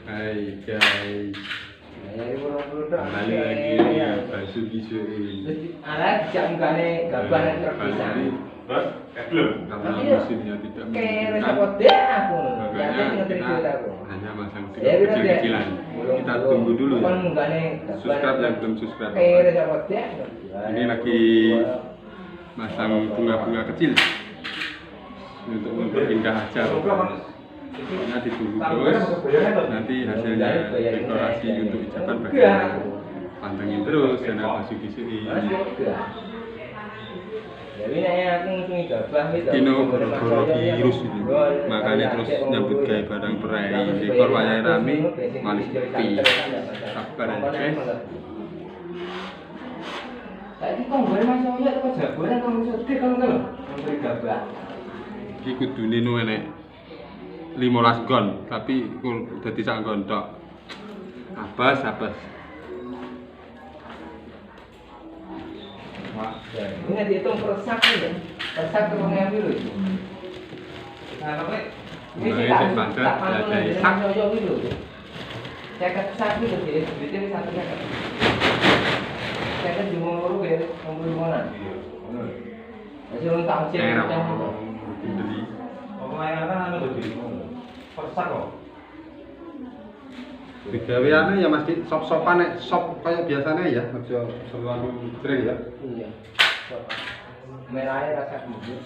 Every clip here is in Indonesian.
Hai guys. Kembali lagi ya Basu Kisui. Alat jam gane gaban terpisah. Karena musimnya tidak menentukan, makanya kita hanya masang kecil-kecilan. Kita tunggu dulu ya. Subscribe yang belum subscribe. Ini lagi masang bunga-bunga kecil untuk memperindah aja. Pokoknya ditunggu terus, nanti hasilnya dekorasi untuk ucapan bagaimana. Pantengin terus channel Basu Kisui. Dino goro virus itu, makanya terus nyambut gawe barang perai dekor wayahe rame malah sepi. Sabar ya guys. Saiki kok gue masuk ya kok jagoan kok sedih kan lho. Memberi gabah. Iki kudune no enek 15 gon, tapi dadi sak gon tok. Abas. Ini dihitung persak ya. Persak tuh ngambil lho. Nah, namanya ini tak ada sak yo gitu. Saya kesak gitu sih, duitnya satu ya. Saya kan cuma ngurus ya, ngurus mana? Masih belum tahu sih. Pemainannya anu tuh persak kok. Digaweane ya mesti sop-sopan nek sop kaya biasanya ya, aja selalu sering ya. Iya. Merahnya rasa bubuk.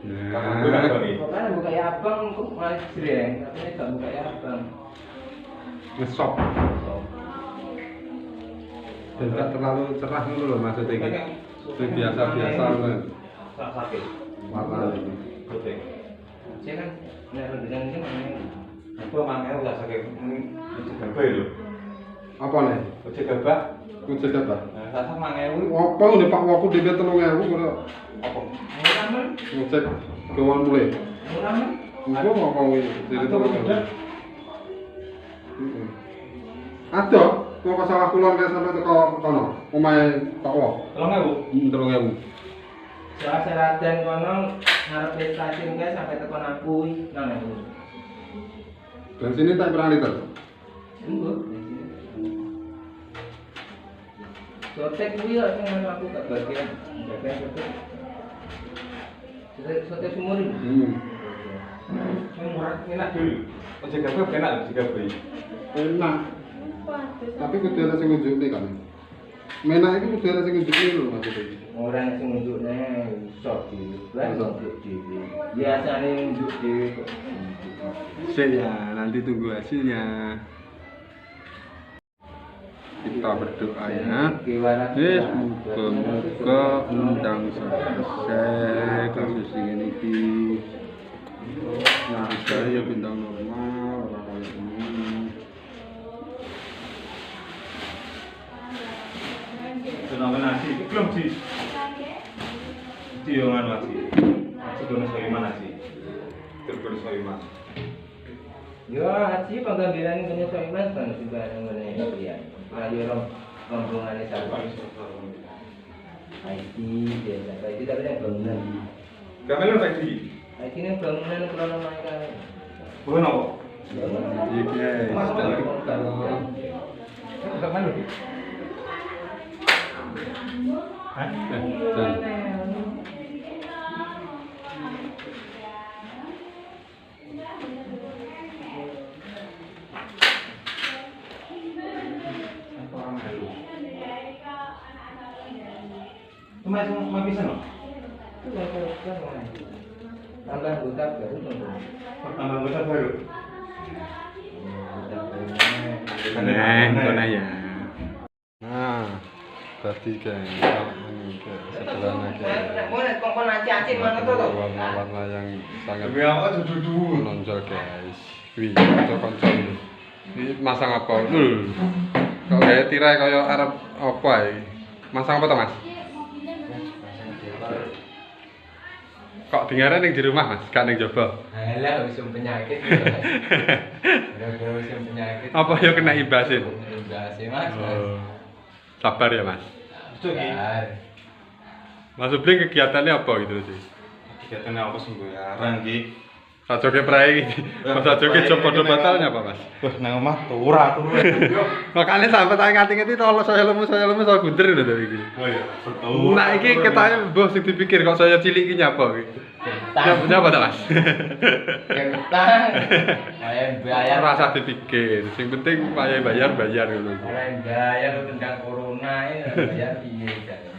Karena buka ya abang kok malah sering, katanya gak buka ya abang. Ngesop. Dan gak terlalu cerah dulu loh maksudnya gitu. Itu biasa-biasa loh. Sakit. Warna ini. Putih. Saya kan dengan ini apa mangga udah sakit kucing gabah lho. Apa nih? Kucing gabah. Kucing gabah. Nah, sasa mangewu. Apa udah Pak Waku dhewe 3.000 kok. Apa? Murah men. Ngecek gawon mulai. Murah men. Engko apa iki? Jadi Itu udah. Ada, kok sawah kulon kae sampai teko kono. Omahe Pak Wak. 3.000. 3.000. Syarat-syaratan kono ngarep stasiun kae sampai teko aku 6.000. Dan sini tak berapa liter? Enggak. Sotek kuwi kok sing aku gak bagian. Bagian sotek sumur iki. Sing murah enak dulu. Ojo gabah enak lho digabah. Enak. Tapi kudu ana sing ngunjukne kan. Menak iki kudu ana sing ngunjukne lho maksudnya. Orang sing nunjukne iso di. Biasane nunjuk dhewe kok. Sik ya, nanti tunggu hasilnya. Kita berdoa ya. Semoga undang selesai kasus ini yang bisa ya bintang normal orang kayak ini. Kenapa nasi? Belum sih. Itu yang anu nasi. Nasi gono soiman nasi. Terus soiman. Yo aci panggambilan punya soiman kan juga ngene ya. Ayo rombongane sampai IT desa. IT tapi yang bangunan. Kamera tadi. IT ini bangunan krono mereka. Bukan apa? Iya guys. Kapan lu? Hah? Cuma bisa no? Tambah anggota baru tentu. Tambah anggota baru. Kona ya. Nah, tadi guys, ini ke sebelahnya guys. Kok naci-acin mana tuh? Warna-warna yang sangat Tapi apa dudu-dudu? menonjol guys. Wih, konco ini. Ini masang apa? Kok kayak tirai kayak Arab apa ya? Masang apa tuh mas? Kok dengaran yang di rumah mas? Kan yang coba? Alah, usum penyakit. Gara-gara usum penyakit. Apa ya kena imbasin? Imbasin mas. Sabar ya mas. Betul ki. Mas Ubling kegiatannya apa gitu sih? Kegiatan apa sih gue? Arang ki. Sajoke prai iki. Mas sajoke job padha batalnya apa, Mas? Wah, nang omah turu. Makanya sampai tak ngati-ngati tolong saya lemes saya bunder lho iki. Oh iya, betul. Nah iki ketanya bos sing dipikir kok saya cilik iki nyapa iki. Nyapa ta, Mas? Kentang. Bayar. Rasa dipikir, sing penting bayar ngono. Bayar tentang corona ya, bayar piye jan.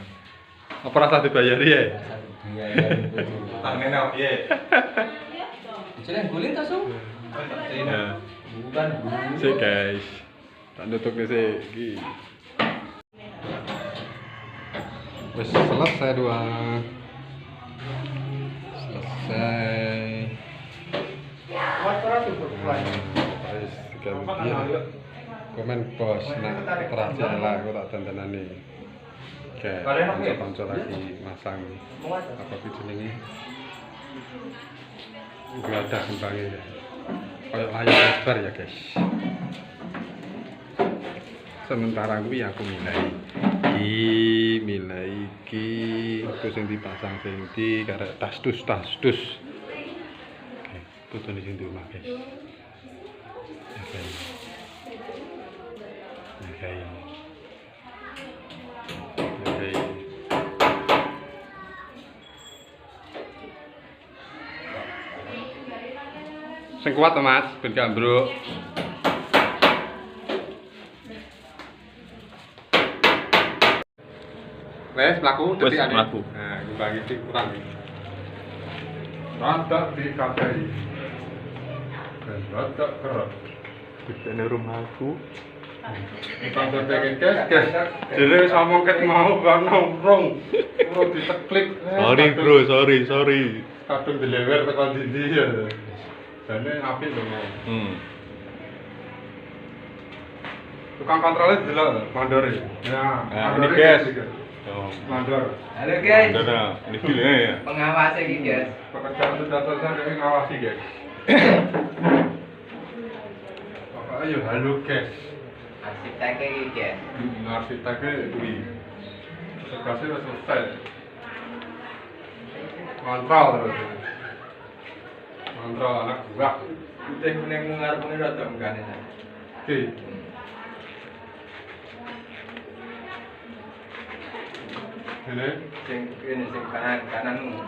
Apa rasa dibayari ya? Biaya itu. Tangen apa piye? Jeneng guling ta, Su? Ya. Bukan guling. Sih guys, tak nutup sih iki. Wes selesai dua. Selesai. Wes ganti. Komen bos, nak terakhir lah aku tak dandanane. Oke, kanca lagi masang apa jenenge? Gak ada kembangnya ya. Kayak layar lebar ya guys. Sementara gue aku milai iki terus yang dipasang sing di karek tas dus. Oke, foto di sini rumah guys. Oke. Sing kuat to, Mas, ben gak ambruk. Wes mlaku Wes, detik mlaku. Nah, kembang iki kurang iki. Rada dikadai. Dan rada kerot. Di rumahku. Kantor pengen guys. Jere wis ngomong ket mau kan nongkrong. Urung diteklik. Sorry. Kadung dilewer tekan ndi ya. Jane apik lho. Tukang kontrolnya delok mandor ya. Nah, ini guys. Oh, Mandor. Halo guys. Nah, ini filenya ya. Pengawas iki guys. Pekerjaan sudah selesai dari ngawasi guys. Ayo halo guys. Arsiteknya iki guys. Arsiteknya kuwi. Tugasnya udah selesai. Kontrol terus. Kontrol anak buah. Udah meneng ngarep rada enggane. Oke. Ini sing kanan kanane.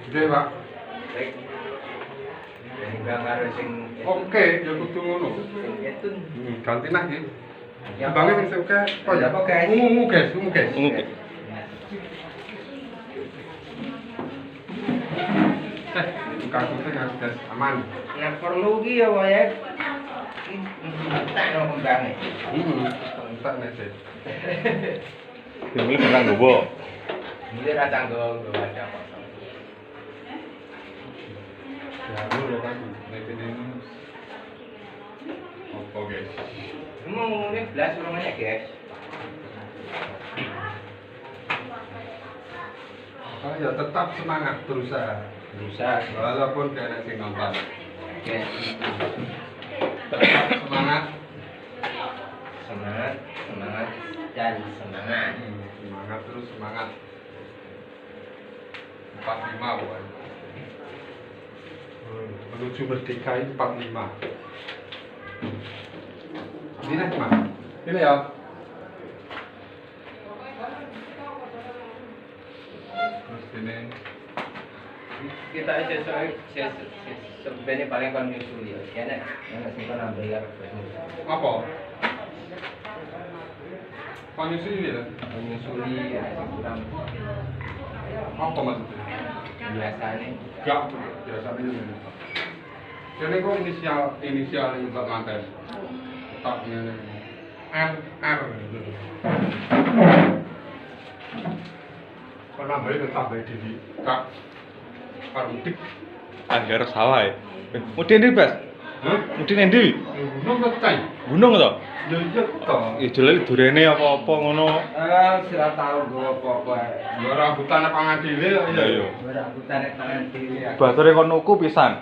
Oke, Pak. Baik. Yang karo sing Oke, ya kudu ngono. sing itu. Ganti nah iki. Ya, Bangnya sing oke. Oh ya, Apa, guys? Ungu guys. Kasusnya nggak guys, aman. Nah perlu ki ya wae. Tak no kembange. Tak nih sih. Ini pernah ngobo. Ini ra tanggo baca kosong. Ya, lu kan ini. Oke guys. Mau ini belas rumahnya guys. Oh ya tetap semangat berusaha. Walaupun gak ada sing nonton. Guys. Tetap semangat. Semangat dan semangat. Semangat terus semangat. 45 bukan. Menuju merdeka 45. Ini Mas. Ini ya. Terus ini Kita sebenarnya paling kan nyusul ya. Kayaknya yang sing kan ambil ya. apa? Kondisi ini ya. Menyusuli ya kurang Apa maksudnya? biasanya. Gak, biasanya ini. Jadi kok inisial juga manten. Tak ini. R gitu. Kok nambahin tetap baik di Kak Parudik. Anggar sawah ya. Mudin ndi, Bas? Hah? Mudin endi? Gunung kecai. Gunung to? Ya iya toh. Ya jelek durene apa-apa ngono. Sira tahu gue apa-apa. Ya rambutan apa ngadile ya. Iya. Rambutan tangan diri ya. Batore kon nuku pisan.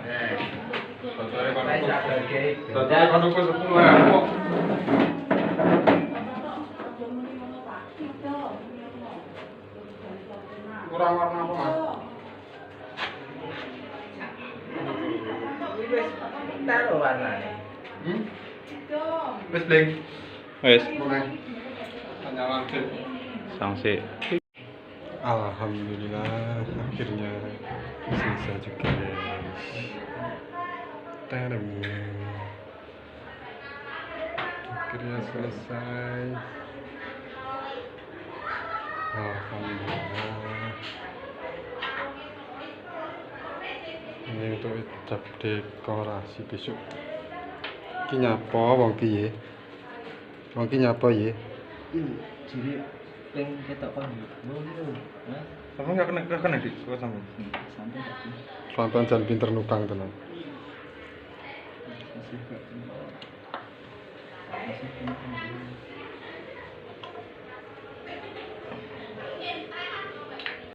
Botore kono. Saya sebagai Botore kono 10.000 kok. Kurang warna apa, Mas? taruh warnanya. Wes bling. Wes, Boleh. Nyawang sih. sanksi. Alhamdulillah akhirnya selesai juga guys. Tadam. Akhirnya selesai. Alhamdulillah. Ini untuk cat dekorasi besok. Ki nyapa wong ki ye? Wong ki nyapa ye? Ini jadi peng ketok pang. Mau gitu. Hah? Kamu nggak kena di kau sama. Sampai tadi. Pelan-pelan jangan pinter nukang tenan. Masih ke. Masih ke.